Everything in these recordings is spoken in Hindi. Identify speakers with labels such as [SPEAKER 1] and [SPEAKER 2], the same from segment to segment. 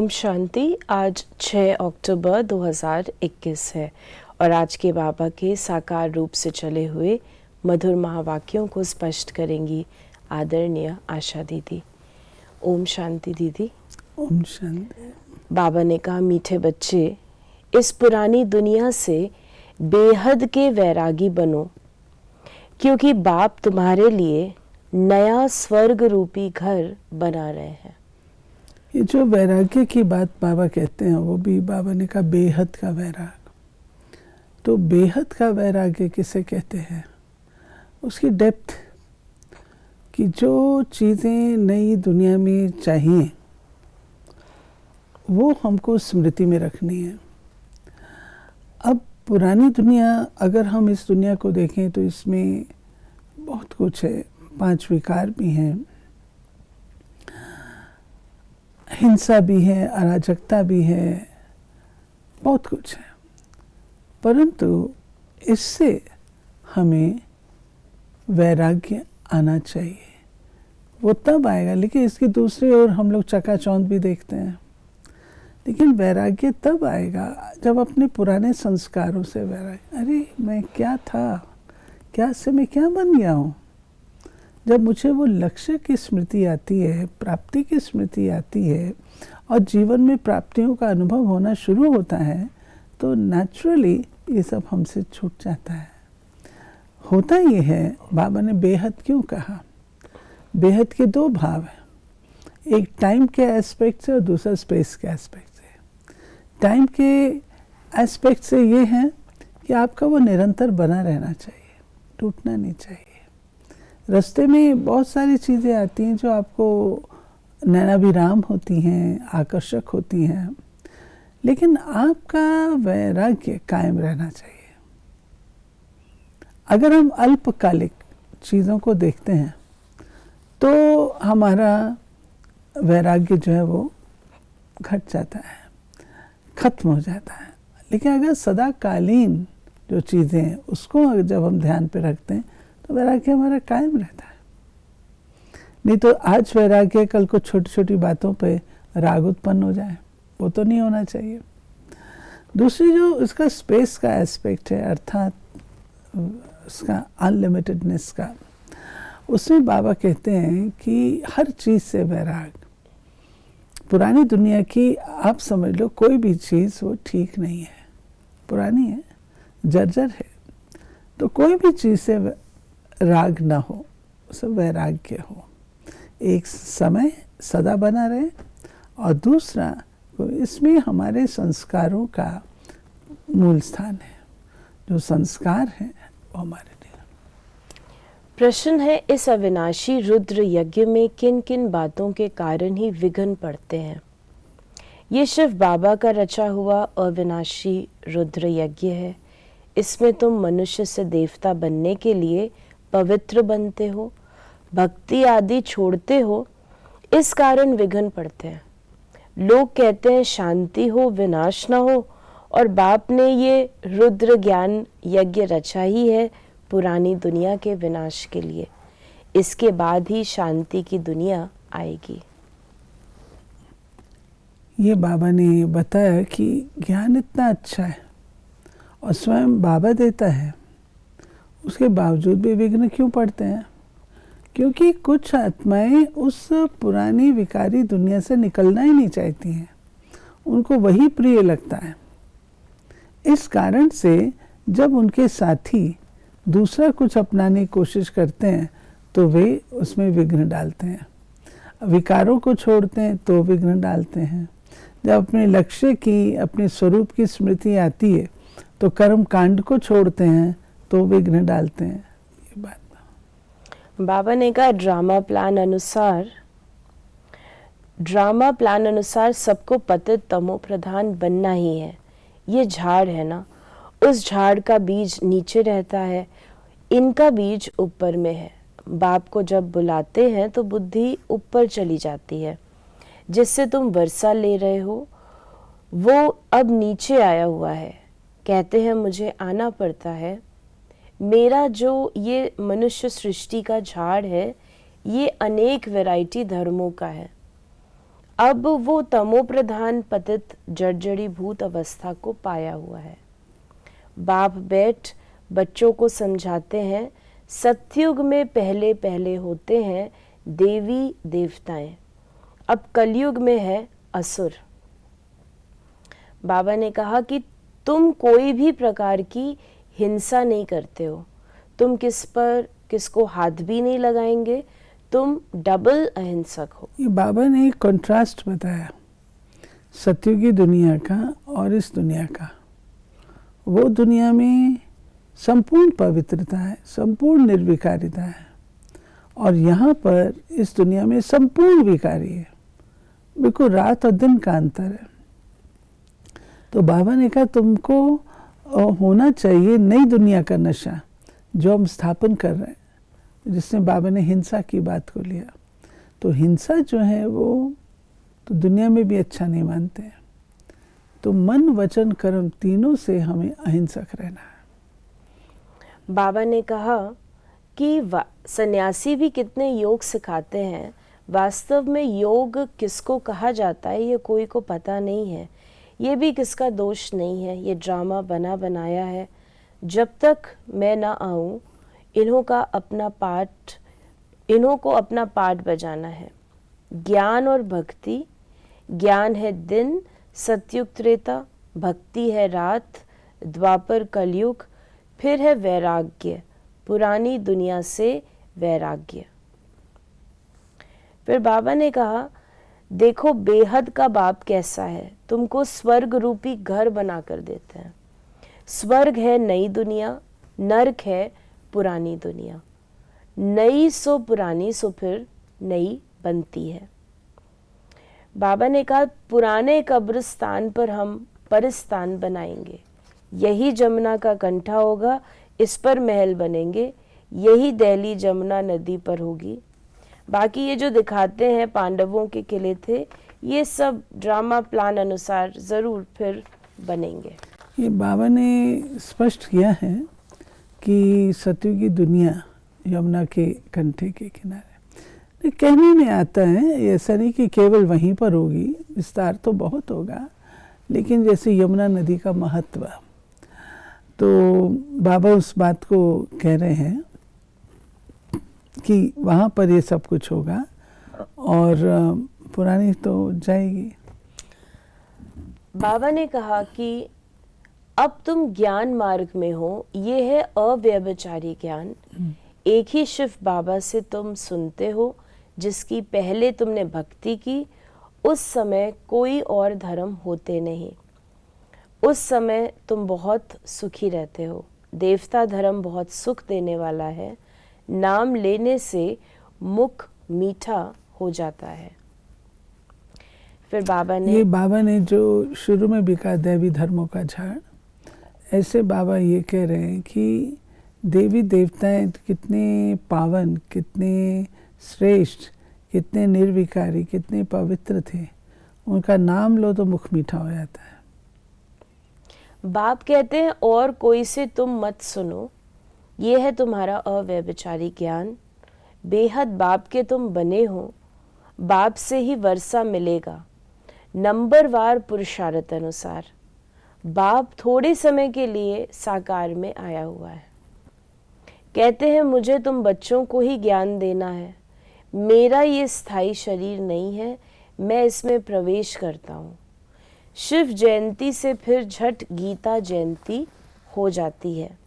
[SPEAKER 1] ओम शांति। आज 6 अक्टूबर 2021 है और आज के बाबा के साकार रूप से चले हुए मधुर महावाक्यों को स्पष्ट करेंगी आदरणीय आशा दीदी। ओम शांति दीदी।
[SPEAKER 2] ओम शांति।
[SPEAKER 1] बाबा ने कहा, मीठे बच्चे, इस पुरानी दुनिया से बेहद के वैरागी बनो, क्योंकि बाप तुम्हारे लिए नया स्वर्ग रूपी घर बना रहे हैं।
[SPEAKER 2] ये जो वैराग्य की बात बाबा कहते हैं, वो भी बाबा ने कहा बेहद का वैराग। तो बेहद का वैराग्य किसे कहते हैं? उसकी डेप्थ, कि जो चीज़ें नई दुनिया में चाहिए वो हमको स्मृति में रखनी है। अब पुरानी दुनिया, अगर हम इस दुनिया को देखें तो इसमें बहुत कुछ है। 5 विकार भी हैं, हिंसा भी है, अराजकता भी है, बहुत कुछ है। परंतु इससे हमें वैराग्य आना चाहिए। वो तब आएगा, लेकिन इसकी दूसरी ओर हम लोग चकाचौंध भी देखते हैं। लेकिन वैराग्य तब आएगा जब अपने पुराने संस्कारों से वैराग्य, अरे मैं क्या था, क्या से मैं क्या बन गया हूँ। जब मुझे वो लक्ष्य की स्मृति आती है, प्राप्ति की स्मृति आती है और जीवन में प्राप्तियों का अनुभव होना शुरू होता है, तो नेचुरली ये सब हमसे छूट जाता है। होता ये है, बाबा ने बेहद क्यों कहा? बेहद के 2 भाव हैं, एक टाइम के एस्पेक्ट से और दूसरा स्पेस के एस्पेक्ट से। टाइम के एस्पेक्ट से ये है कि आपका वो निरंतर बना रहना चाहिए, टूटना नहीं चाहिए। रास्ते में बहुत सारी चीज़ें आती हैं जो आपको नैनाभिराम होती हैं, आकर्षक होती हैं, लेकिन आपका वैराग्य कायम रहना चाहिए। अगर हम अल्पकालिक चीज़ों को देखते हैं तो हमारा वैराग्य जो है वो घट जाता है, खत्म हो जाता है। लेकिन अगर सदाकालीन जो चीज़ें हैं उसको जब हम ध्यान पे रखते हैं तो वैराग्य हमारा कायम रहता है। नहीं तो आज वैराग्य, कल को छोटी छोटी बातों पे राग उत्पन्न हो जाए, वो तो नहीं होना चाहिए। दूसरी जो इसका स्पेस का एस्पेक्ट है, अर्थात उसका अनलिमिटेडनेस का, उसमें बाबा कहते हैं कि हर चीज़ से वैराग। पुरानी दुनिया की आप समझ लो कोई भी चीज़ वो ठीक नहीं है, पुरानी है, जर्जर है। तो कोई भी चीज़ से राग ना हो, उसे वैराग्य हो। एक समय सदा बना रहे, और दूसरा इसमें हमारे संस्कारों का मूल स्थान है। जो संस्कार हैं वो हमारे लिए।
[SPEAKER 1] प्रश्न है, इस अविनाशी रुद्र यज्ञ में किन किन बातों के कारण ही विघ्न पड़ते हैं? ये शिव बाबा का रचा हुआ अविनाशी रुद्र यज्ञ है। इसमें तुम मनुष्य से देवता बनने के लिए पवित्र बनते हो, भक्ति आदि छोड़ते हो, इस कारण विघ्न पड़ते हैं। लोग कहते हैं शांति हो, विनाश न हो, और बाप ने ये रुद्र ज्ञान यज्ञ रचा ही है पुरानी दुनिया के विनाश के लिए। इसके बाद ही शांति की दुनिया आएगी।
[SPEAKER 2] ये बाबा ने बताया कि ज्ञान इतना अच्छा है और स्वयं बाबा देता है, उसके बावजूद भी विघ्न क्यों पड़ते हैं? क्योंकि कुछ आत्माएं उस पुरानी विकारी दुनिया से निकलना ही नहीं चाहती हैं, उनको वही प्रिय लगता है। इस कारण से जब उनके साथी दूसरा कुछ अपनाने की कोशिश करते हैं तो वे उसमें विघ्न डालते हैं। विकारों को छोड़ते हैं तो विघ्न डालते हैं। जब अपने लक्ष्य की, अपने स्वरूप की स्मृति आती है तो कर्म कांड को छोड़ते हैं तो विघ्न डालते हैं। ये बात
[SPEAKER 1] बाबा ने कहा, ड्रामा प्लान अनुसार सबको पतित तमो प्रधान बनना ही है। ये झाड़ है ना, उस झाड़ का बीज नीचे रहता है, इनका बीज ऊपर में है। बाप को जब बुलाते हैं तो बुद्धि ऊपर चली जाती है। जिससे तुम वर्षा ले रहे हो वो अब नीचे आया हुआ है। कहते हैं मुझे आना पड़ता है। मेरा जो ये मनुष्य सृष्टि का झाड़ है, ये अनेक वैरायटी धर्मों का है। अब वो तमो प्रधान पतित जर्जरीभूत अवस्था को पाया हुआ है। बाप बैठ बच्चों को समझाते हैं, सतयुग में पहले पहले होते हैं देवी देवताएं, अब कलयुग में है असुर। बाबा ने कहा कि तुम कोई भी प्रकार की हिंसा नहीं करते हो, तुम किसको हाथ भी नहीं लगाएंगे, तुम डबल अहिंसक हो।
[SPEAKER 2] ये बाबा ने एक कंट्रास्ट बताया सतयुगी दुनिया का और इस दुनिया का। वो दुनिया में संपूर्ण पवित्रता है, संपूर्ण निर्विकारिता है, और यहाँ पर इस दुनिया में संपूर्ण विकारी है, बिल्कुल रात और दिन का अंतर है। तो बाबा ने कहा तुमको होना चाहिए नई दुनिया का नशा जो हम स्थापन कर रहे हैं, जिसने बाबा ने हिंसा की बात को लिया। तो हिंसा जो है वो तो दुनिया में भी अच्छा नहीं मानते हैं। तो मन वचन कर्म तीनों से हमें अहिंसक रहना है।
[SPEAKER 1] बाबा ने कहा कि सन्यासी भी कितने योग सिखाते हैं, वास्तव में योग किसको कहा जाता है ये कोई को पता नहीं है। ये भी किसका दोष नहीं है, ये ड्रामा बना बनाया है। जब तक मैं ना आऊं इन्हों को अपना पाठ बजाना है। ज्ञान और भक्ति, ज्ञान है दिन, सतयुग त्रेता, भक्ति है रात, द्वापर कलयुग, फिर है वैराग्य, पुरानी दुनिया से वैराग्य। फिर बाबा ने कहा देखो बेहद का बाप कैसा है, तुमको स्वर्ग रूपी घर बना कर देते हैं। स्वर्ग है नई दुनिया, नरक है पुरानी दुनिया। नई सो पुरानी सो फिर नई बनती है। बाबा ने कहा पुराने कब्रिस्तान पर हम परिस्तान बनाएंगे, यही जमुना का कंठा होगा, इस पर महल बनेंगे, यही दिल्ली जमुना नदी पर होगी। बाकी ये जो दिखाते हैं पांडवों के किले थे, ये सब ड्रामा प्लान अनुसार जरूर फिर बनेंगे।
[SPEAKER 2] ये बाबा ने स्पष्ट किया है कि सतयुगी दुनिया यमुना के कंठे के किनारे। कहने में आता है ऐसा नहीं कि केवल वहीं पर होगी, विस्तार तो बहुत होगा, लेकिन जैसे यमुना नदी का महत्व, तो बाबा उस बात को कह रहे हैं कि वहाँ पर ये सब कुछ होगा और पुरानी तो जाएगी।
[SPEAKER 1] बाबा ने कहा कि अब तुम ज्ञान मार्ग में हो, ये है अव्यभिचारी ज्ञान। एक ही शिव बाबा से तुम सुनते हो, जिसकी पहले तुमने भक्ति की, उस समय कोई और धर्म होते नहीं। उस समय तुम बहुत सुखी रहते हो। देवता धर्म बहुत सुख देने वाला है, नाम लेने से मुख मीठा हो जाता है। फिर
[SPEAKER 2] बाबा ने जो शुरू में भी कहा दैवी धर्मों का झाड़, ऐसे बाबा ये कह रहे हैं कि देवी देवताएं कितने पावन, कितने श्रेष्ठ, कितने निर्विकारी, कितने पवित्र थे, उनका नाम लो तो मुख मीठा हो जाता है।
[SPEAKER 1] बाप कहते हैं और कोई से तुम मत सुनो, ये है तुम्हारा अव्यभिचारी ज्ञान। बेहद बाप के तुम बने हो, बाप से ही वर्षा मिलेगा, नंबरवार पुरुषार्थ अनुसार। बाप थोड़े समय के लिए साकार में आया हुआ है। कहते हैं मुझे तुम बच्चों को ही ज्ञान देना है, मेरा ये स्थायी शरीर नहीं है, मैं इसमें प्रवेश करता हूँ। शिव जयंती से फिर झट गीता जयंती हो जाती है,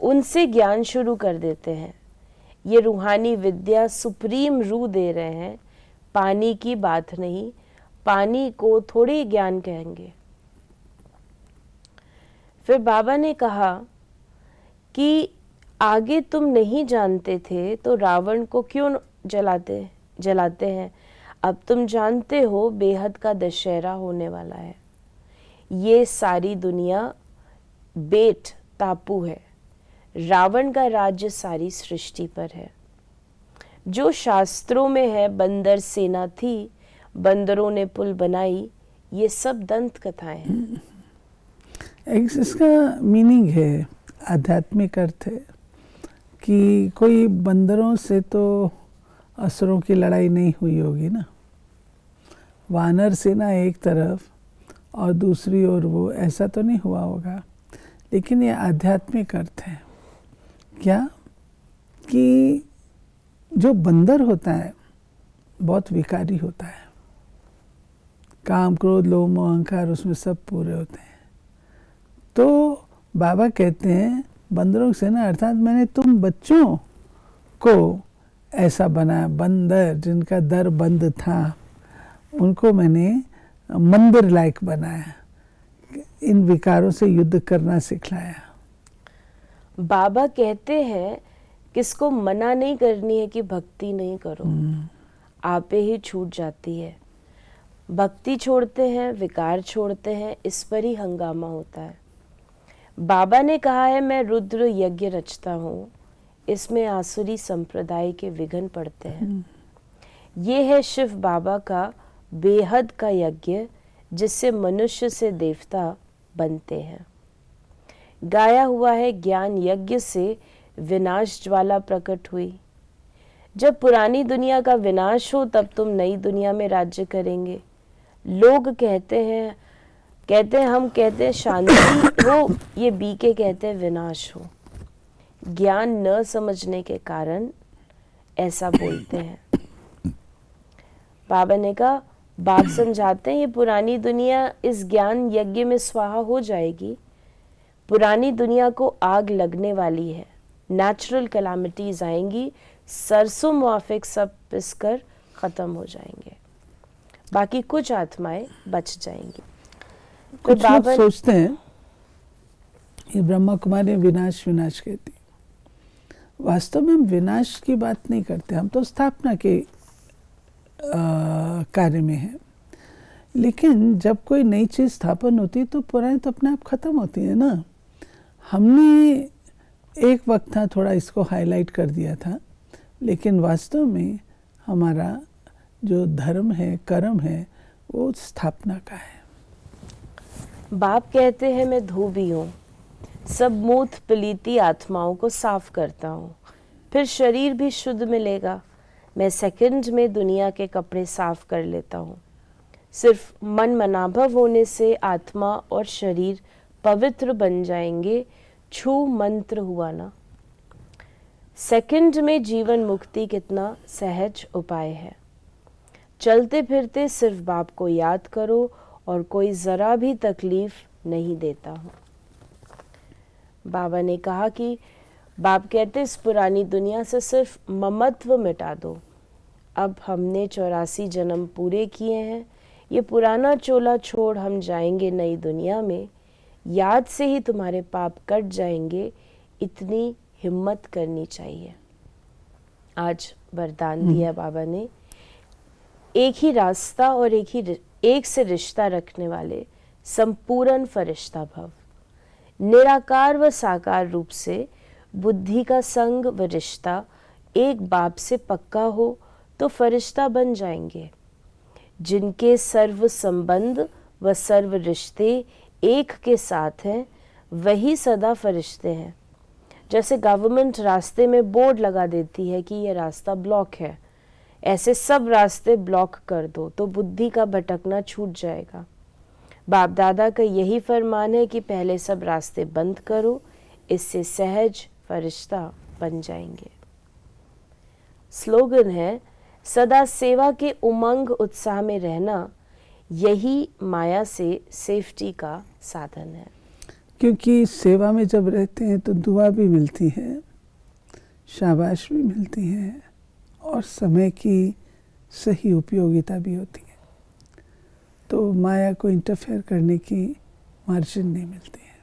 [SPEAKER 1] उनसे ज्ञान शुरू कर देते हैं। ये रूहानी विद्या सुप्रीम रूह दे रहे हैं, पानी की बात नहीं, पानी को थोड़े ज्ञान कहेंगे। फिर बाबा ने कहा कि आगे तुम नहीं जानते थे तो रावण को क्यों जलाते हैं, अब तुम जानते हो बेहद का दशहरा होने वाला है। ये सारी दुनिया बेट टापू है, रावण का राज्य सारी सृष्टि पर है। जो शास्त्रों में है बंदर सेना थी, बंदरों ने पुल बनाई, ये सब दंत कथाएं हैं।
[SPEAKER 2] इसका मीनिंग है, आध्यात्मिक अर्थ है कि कोई बंदरों से तो असुरों की लड़ाई नहीं हुई होगी ना, वानर सेना एक तरफ और दूसरी ओर वो, ऐसा तो नहीं हुआ होगा, लेकिन ये आध्यात्मिक अर्थ है। क्या कि जो बंदर होता है बहुत विकारी होता है, काम क्रोध लोभ मोह अहंकार उसमें सब पूरे होते हैं। तो बाबा कहते हैं बंदरों की सेना, अर्थात मैंने तुम बच्चों को ऐसा बनाया, बंदर जिनका दर बंद था उनको मैंने मंदिर लायक बनाया, इन विकारों से युद्ध करना सिखलाया।
[SPEAKER 1] बाबा कहते हैं किसको मना नहीं करनी है कि भक्ति नहीं करो, आपे ही छूट जाती है। भक्ति छोड़ते हैं, विकार छोड़ते हैं, इस पर ही हंगामा होता है। बाबा ने कहा है मैं रुद्र यज्ञ रचता हूँ, इसमें आसुरी संप्रदाय के विघ्न पड़ते हैं। ये है शिव बाबा का बेहद का यज्ञ, जिससे मनुष्य से देवता बनते हैं। गाया हुआ है ज्ञान यज्ञ से विनाश ज्वाला प्रकट हुई। जब पुरानी दुनिया का विनाश हो तब तुम नई दुनिया में राज्य करेंगे। लोग कहते हैं हम कहते हैं शांति हो, ये बीके कहते हैं विनाश हो। ज्ञान न समझने के कारण ऐसा बोलते हैं। बाबा ने कहा, बाप समझाते हैं ये पुरानी दुनिया इस ज्ञान यज्ञ में स्वाहा हो जाएगी। पुरानी दुनिया को आग लगने वाली है, नेचुरल कैलामिटीज आएंगी, सरसों मुआफिक सब पिसकर खत्म हो जाएंगे, बाकी कुछ आत्माएं बच जाएंगी। तो
[SPEAKER 2] कुछ लोग सोचते हैं ये ब्रह्मा कुमारी विनाश विनाश कहती, वास्तव में हम विनाश की बात नहीं करते, हम तो स्थापना के कार्य में है। लेकिन जब कोई नई चीज स्थापन होती है तो पुरानी तो अपने आप खत्म होती है ना। हमने एक वक्त था थोड़ा इसको हाईलाइट कर दिया था, लेकिन वास्तव में हमारा जो धर्म है, कर्म है, वो स्थापना का है।
[SPEAKER 1] बाप कहते हैं मैं धोबी हूँ, सब मूत पलीती आत्माओं को साफ करता हूँ, फिर शरीर भी शुद्ध मिलेगा। मैं सेकंड में दुनिया के कपड़े साफ कर लेता हूँ। सिर्फ मन मनाभव होने से आत्मा और शरीर पवित्र बन जाएंगे। छू मंत्र हुआ ना। सेकंड में जीवन मुक्ति कितना सहज उपाय है। चलते फिरते सिर्फ बाप को याद करो और कोई जरा भी तकलीफ नहीं देता हूँ। बाबा ने कहा कि बाप कहते इस पुरानी दुनिया से सिर्फ ममत्व मिटा दो। अब हमने 84 जन्म पूरे किए हैं, ये पुराना चोला छोड़ हम जाएंगे नई दुनिया में। याद से ही तुम्हारे पाप कट जाएंगे, इतनी हिम्मत करनी चाहिए। आज वरदान दिया बाबा ने, एक ही रास्ता और एक से रिश्ता रखने वाले संपूर्ण फरिश्ता भव। निराकार व साकार रूप से बुद्धि का संग व रिश्ता एक बाप से पक्का हो तो फरिश्ता बन जाएंगे। जिनके सर्व संबंध व सर्व रिश्ते एक के साथ हैं, वही सदा फरिश्ते हैं। जैसे गवर्नमेंट रास्ते में बोर्ड लगा देती है कि ये रास्ता ब्लॉक है, ऐसे सब रास्ते ब्लॉक कर दो तो बुद्धि का भटकना छूट जाएगा। बाप दादा का यही फरमान है कि पहले सब रास्ते बंद करो, इससे सहज फरिश्ता बन जाएंगे। स्लोगन है, सदा सेवा के उमंग उत्साह में रहना, यही माया से सेफ्टी का साधन है।
[SPEAKER 2] क्योंकि सेवा में जब रहते हैं तो दुआ भी मिलती है, शाबाश भी मिलती है और समय की सही उपयोगिता भी होती है, तो माया को इंटरफेयर करने की मार्जिन नहीं मिलती है।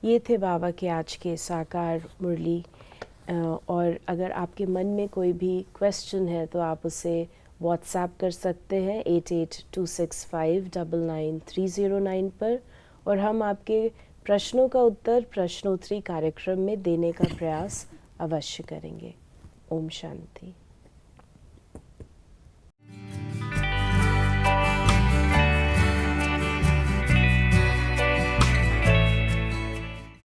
[SPEAKER 1] ये थे बाबा के आज के साकार मुरली। और अगर आपके मन में कोई भी क्वेश्चन है तो आप उसे व्हाट्सएप कर सकते हैं 8826599309 पर, और हम आपके प्रश्नों का उत्तर प्रश्नोत्तरी कार्यक्रम में देने का प्रयास अवश्य करेंगे। ओम शांति।